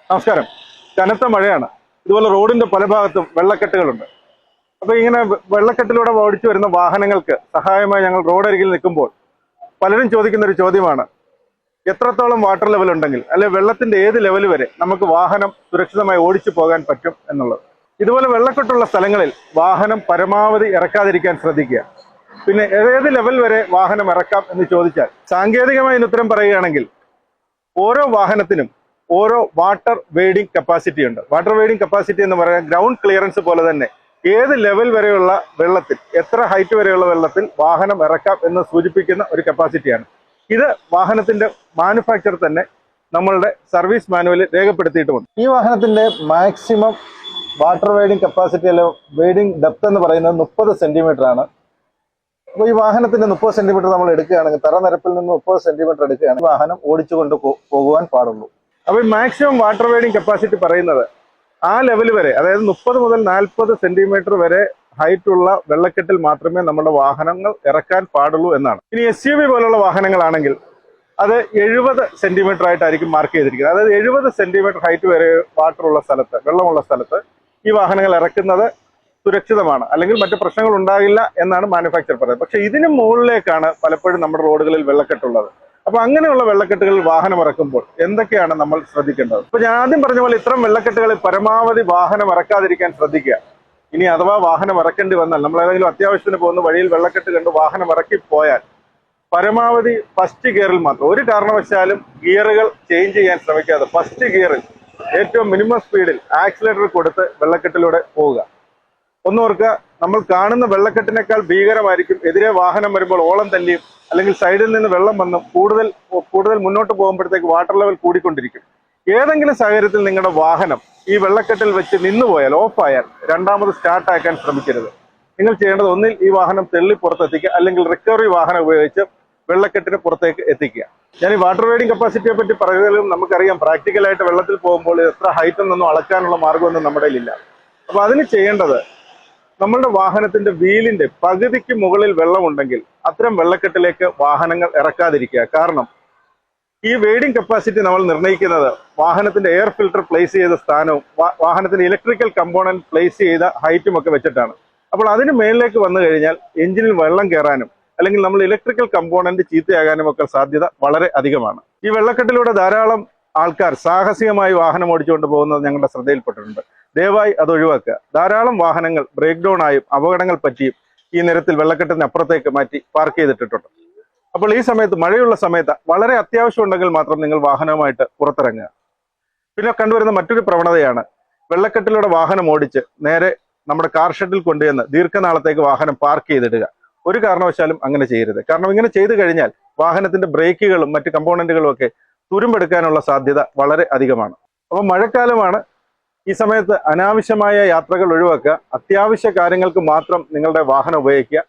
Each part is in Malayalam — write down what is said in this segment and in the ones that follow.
നമസ്കാരം. കനത്ത മഴയാണ്. ഇതുപോലെ റോഡിന്റെ പല ഭാഗത്തും വെള്ളക്കെട്ടുകളുണ്ട്. അപ്പൊ ഇങ്ങനെ വെള്ളക്കെട്ടിലൂടെ ഓടിച്ചു വരുന്ന വാഹനങ്ങൾക്ക് സഹായമായി ഞങ്ങൾ റോഡരികിൽ നിൽക്കുമ്പോൾ പലരും ചോദിക്കുന്ന ഒരു ചോദ്യമാണ്, എത്രത്തോളം വാട്ടർ ലെവൽ ഉണ്ടെങ്കിൽ അല്ലെ വെള്ളത്തിന്റെ ഏത് ലെവൽ വരെ നമുക്ക് വാഹനം സുരക്ഷിതമായി ഓടിച്ചു പോകാൻ പറ്റും എന്നുള്ളത്. ഇതുപോലെ വെള്ളക്കെട്ടുള്ള സ്ഥലങ്ങളിൽ വാഹനം പരമാവധി ഇറക്കാതിരിക്കാൻ ശ്രദ്ധിക്കുക. പിന്നെ ഏത് ലെവൽ വരെ വാഹനം ഇറക്കാം എന്ന് ചോദിച്ചാൽ സാങ്കേതികമായി ഉത്തരം പറയുകയാണെങ്കിൽ ഓരോ വാഹനത്തിനും ഓരോ വാട്ടർ വെയ്ഡിങ് കപ്പാസിറ്റി ഉണ്ട്. വാട്ടർ വെയ്ഡിങ് കപ്പാസിറ്റി എന്ന് പറയാൻ ഗ്രൗണ്ട് ക്ലിയറൻസ് പോലെ തന്നെ ഏത് ലെവൽ വരെയുള്ള വെള്ളത്തിൽ, എത്ര ഹൈറ്റ് വരെയുള്ള വെള്ളത്തിൽ വാഹനം ഇറക്കാം എന്ന് സൂചിപ്പിക്കുന്ന ഒരു കപ്പാസിറ്റിയാണ്. ഇത് വാഹനത്തിന്റെ മാനുഫാക്ചർ തന്നെ നമ്മളുടെ സർവീസ് മാനുവലിൽ രേഖപ്പെടുത്തിയിട്ടുമുണ്ട്. ഈ വാഹനത്തിന്റെ മാക്സിമം വാട്ടർ വെയ്ഡിങ് കപ്പാസിറ്റി അല്ലെ വെയ്ഡിങ് ഡെപ്ത് എന്ന് പറയുന്നത് 30 സെന്റിമീറ്റർ ആണ്. അപ്പോൾ ഈ വാഹനത്തിന്റെ 30 സെന്റിമീറ്റർ നമ്മൾ എടുക്കുകയാണെങ്കിൽ, തറനിരപ്പിൽ നിന്ന് 30 സെന്റിമീറ്റർ എടുക്കുകയാണെങ്കിൽ വാഹനം ഓടിച്ചുകൊണ്ട് പോകുവാൻ പാടുള്ളൂ. അപ്പോൾ ഈ മാക്സിമം വാട്ടർ വെയ്ഡിങ് കപ്പാസിറ്റി പറയുന്നത് ആ ലെവൽ വരെ, അതായത് 30 മുതൽ 40 സെന്റിമീറ്റർ വരെ ഹൈറ്റ് ഉള്ള വെള്ളക്കെട്ടിൽ മാത്രമേ നമ്മുടെ വാഹനങ്ങൾ ഇറക്കാൻ പാടുള്ളൂ എന്നാണ്. ഇനി SUV പോലുള്ള വാഹനങ്ങളാണെങ്കിൽ അത് 70 സെന്റിമീറ്റർ ആയിട്ടായിരിക്കും മാർക്ക് ചെയ്തിരിക്കുന്നത്. അതായത് 70 സെന്റിമീറ്റർ ഹൈറ്റ് വരെ വാട്ടറുള്ള സ്ഥലത്ത്, വെള്ളമുള്ള സ്ഥലത്ത് ഈ വാഹനങ്ങൾ ഇറക്കുന്നത് സുരക്ഷിതമാണ്, അല്ലെങ്കിൽ മറ്റു പ്രശ്നങ്ങൾ ഉണ്ടാകില്ല എന്നാണ് മാനുഫാക്ചർ പറയുന്നത്. പക്ഷെ ഇതിന് മുകളിലേക്കാണ് പലപ്പോഴും നമ്മുടെ റോഡുകളിൽ വെള്ളക്കെട്ടുള്ളത്. അപ്പൊ അങ്ങനെയുള്ള വെള്ളക്കെട്ടുകളിൽ വാഹനം ഇറക്കുമ്പോൾ എന്തൊക്കെയാണ് നമ്മൾ ശ്രദ്ധിക്കേണ്ടത്? ഇപ്പൊ ഞാൻ ആദ്യം പറഞ്ഞ പോലെ ഇത്തരം വെള്ളക്കെട്ടുകളിൽ പരമാവധി വാഹനം ഇറക്കാതിരിക്കാൻ ശ്രദ്ധിക്കുക. ഇനി അഥവാ വാഹനം ഇറക്കേണ്ടി വന്നാൽ, നമ്മൾ ഏതെങ്കിലും അത്യാവശ്യത്തിന് പോകുന്ന വഴിയിൽ വെള്ളക്കെട്ട് കണ്ട് വാഹനം ഇറക്കി പോയാൽ പരമാവധി ഫസ്റ്റ് ഗിയറിൽ മാത്രം, ഒരു കാരണവശാലും ഗിയറുകൾ ചേഞ്ച് ചെയ്യാൻ ശ്രമിക്കാതെ ഫസ്റ്റ് ഗിയറിൽ ഏറ്റവും മിനിമം സ്പീഡിൽ ആക്സിലേറ്റർ കൊടുത്ത് വെള്ളക്കെട്ടിലൂടെ പോവുക. ഒന്നോർക്കുക, നമ്മൾ കാണുന്ന വെള്ളക്കെട്ടിനേക്കാൾ ഭീകരമായിരിക്കും എതിരെ വാഹനം വരുമ്പോൾ ഓളം തല്ലിയും അല്ലെങ്കിൽ സൈഡിൽ നിന്ന് വെള്ളം വന്നും കൂടുതൽ മുന്നോട്ട് പോകുമ്പോഴത്തേക്ക് വാട്ടർ ലെവൽ കൂടിക്കൊണ്ടിരിക്കും. ഏതെങ്കിലും സാഹചര്യത്തിൽ നിങ്ങളുടെ വാഹനം ഈ വെള്ളക്കെട്ടിൽ വെച്ച് നിന്നുപോയാൽ, ഓഫായാൽ, രണ്ടാമത് സ്റ്റാർട്ട് ആക്കാൻ ശ്രമിക്കരുത്. നിങ്ങൾ ചെയ്യേണ്ടത് ഒന്നിൽ ഈ വാഹനം തെള്ളി പുറത്തെത്തിക്കുക, അല്ലെങ്കിൽ റിക്കവറി വാഹനം ഉപയോഗിച്ച് വെള്ളക്കെട്ടിന് പുറത്തേക്ക് എത്തിക്കുക. ഞാൻ ഈ വാട്ടർ വെയ്ഡിങ് കപ്പാസിറ്റിയെ പറ്റി പറയുന്നതിലും നമുക്കറിയാം, പ്രാക്ടിക്കലായിട്ട് വെള്ളത്തിൽ പോകുമ്പോൾ എത്ര ഹൈറ്റ് എന്നൊന്നും അളക്കാനുള്ള മാർഗമൊന്നും നമ്മുടെ ഇല്ല. അപ്പൊ അതിന് ചെയ്യേണ്ടത്, നമ്മളുടെ വാഹനത്തിന്റെ വീലിന്റെ പകുതിക്ക് മുകളിൽ വെള്ളമുണ്ടെങ്കിൽ അത്തരം വെള്ളക്കെട്ടിലേക്ക് വാഹനങ്ങൾ ഇറക്കാതിരിക്കുക. കാരണം ഈ വെയ്ഡിങ് കപ്പാസിറ്റി നമ്മൾ നിർണ്ണയിക്കുന്നത് വാഹനത്തിന്റെ എയർ ഫിൽട്ടർ പ്ലേസ് ചെയ്ത സ്ഥാനവും വാഹനത്തിന്റെ ഇലക്ട്രിക്കൽ കമ്പോണന്റ് പ്ലേസ് ചെയ്ത ഹൈറ്റും ഒക്കെ വെച്ചിട്ടാണ്. അപ്പോൾ അതിന് മേളിലേക്ക് വന്നു കഴിഞ്ഞാൽ എഞ്ചിനിൽ വെള്ളം കയറാനും അല്ലെങ്കിൽ നമ്മൾ ഇലക്ട്രിക്കൽ കമ്പോണന്റ് ചീത്തയാകാനും ഒക്കെ സാധ്യത വളരെ അധികമാണ്. ഈ വെള്ളക്കെട്ടിലൂടെ ധാരാളം ആൾക്കാർ സാഹസികമായി വാഹനം ഓടിച്ചുകൊണ്ട് പോകുന്നത് ഞങ്ങളുടെ ശ്രദ്ധയിൽപ്പെട്ടിട്ടുണ്ട്. ദയവായി അത് ഒഴിവാക്കുക. ധാരാളം വാഹനങ്ങൾ ബ്രേക്ക് ഡൗൺ ആയും അപകടങ്ങൾ പറ്റിയും ഈ നിരത്തിൽ വെള്ളക്കെട്ടിന് അപ്പുറത്തേക്ക് മാറ്റി പാർക്ക് ചെയ്തിട്ടിട്ടുണ്ട്. അപ്പോൾ ഈ സമയത്ത്, മഴയുള്ള സമയത്ത് വളരെ അത്യാവശ്യം ഉണ്ടെങ്കിൽ മാത്രം നിങ്ങൾ വാഹനവുമായിട്ട് പുറത്തിറങ്ങുക. പിന്നെ കണ്ടുവരുന്ന മറ്റൊരു പ്രവണതയാണ് വെള്ളക്കെട്ടിലൂടെ വാഹനം ഓടിച്ച് നേരെ നമ്മുടെ കാർ ഷെഡിൽ കൊണ്ടുവന്ന് ദീർഘനാളത്തേക്ക് വാഹനം പാർക്ക് ചെയ്തിടുക. ഒരു കാരണവശാലും അങ്ങനെ ചെയ്യരുത്. കാരണം ഇങ്ങനെ ചെയ്തു കഴിഞ്ഞാൽ വാഹനത്തിന്റെ ബ്രേക്കുകളും മറ്റ് കമ്പോണന്റുകളും ഒക്കെ തുരുമ്പെടുക്കാനുള്ള സാധ്യത വളരെ അധികമാണ്. അപ്പോൾ മഴക്കാലമാണ്. ഈ സമയത്ത് അനാവശ്യമായ യാത്രകൾ ഒഴിവാക്കുക. അത്യാവശ്യ കാര്യങ്ങൾക്ക് മാത്രം നിങ്ങളുടെ വാഹനം ഉപയോഗിക്കുക.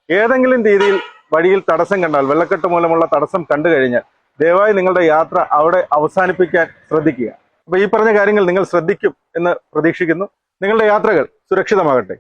ഏതെങ്കിലും രീതിയിൽ വഴിയിൽ തടസ്സം കണ്ടാൽ, വെള്ളക്കെട്ട് മൂലമുള്ള തടസ്സം കണ്ടു കഴിഞ്ഞാൽ ദയവായി നിങ്ങളുടെ യാത്ര അവിടെ അവസാനിപ്പിക്കാൻ ശ്രദ്ധിക്കുക. അപ്പൊ ഈ പറഞ്ഞ കാര്യങ്ങൾ നിങ്ങൾ ശ്രദ്ധിക്കും എന്ന് പ്രതീക്ഷിക്കുന്നു. നിങ്ങളുടെ യാത്രകൾ സുരക്ഷിതമാകട്ടെ.